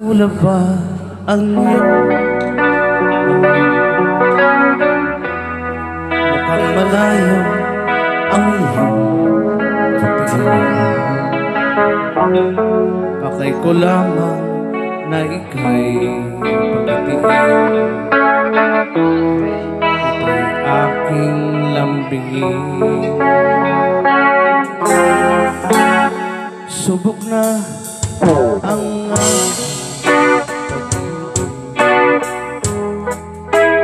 Wala ba ang iyong mukhang malayo ang iyong katingin? Pakay ko lamang na ika'y pagkatiin. Ito'y aking lambingin. Subok na ang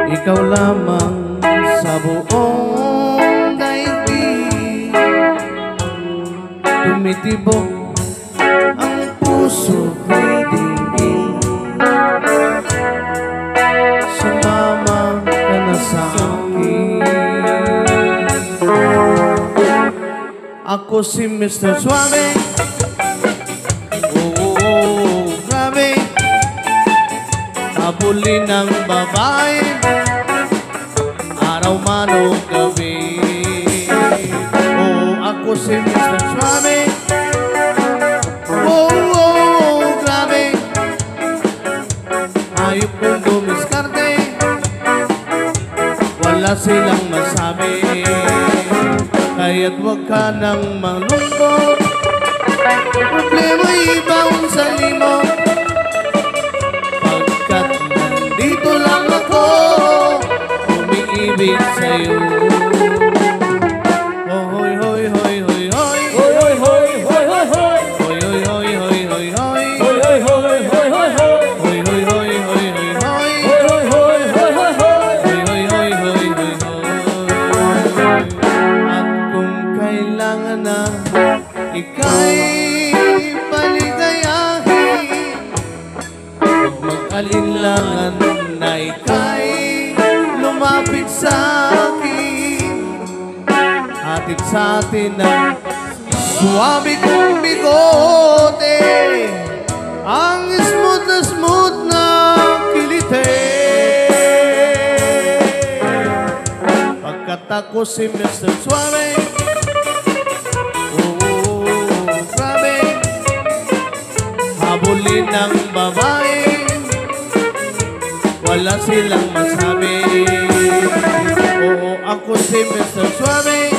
ikaw lamang sa buong daigdig. Tumitibok ang puso ko'y dinggin. Sumama ka na sa akin. Ako si Mr. Suave. Oh, grabe. Habulin ng babae, araw man o gabi. Oh, ako si Mr. Suave. Oh, grabe. Ayok kong dumiskarte, wala silang masabi. Kaya't wag ka nang malungkot, problema'y ibaon sa limot. Pagkat nandito lang ako, umiibig sa'yo. Oh, hoy, hoy, hoy, hoy, hoy. Hoy, hoy, hoy, hoy, hoy, hoy. Hoy, hoy, hoy, hoy, hoy, hoy. Hoy, hoy, hoy, hoy, hoy, hoy. Hoy, hoy, hoy, hoy, hoy, hoy. Hoy, hoy, hoy, hoy, hoy, hoy. Hoy, hoy, hoy, hoy, hoy, hoy. At kung kailangan na ika'y paligayahin, huwag mag-alinlangan na ika'y lumapit sa akin. Hatid sa atin ang suwabe kong bigote, ang smooth na kilite. Pagkat ako si Mr. Suave. Oh, grabe. Habulin ng babae, wala silang masabi. Oo, ako si Mr. Suave.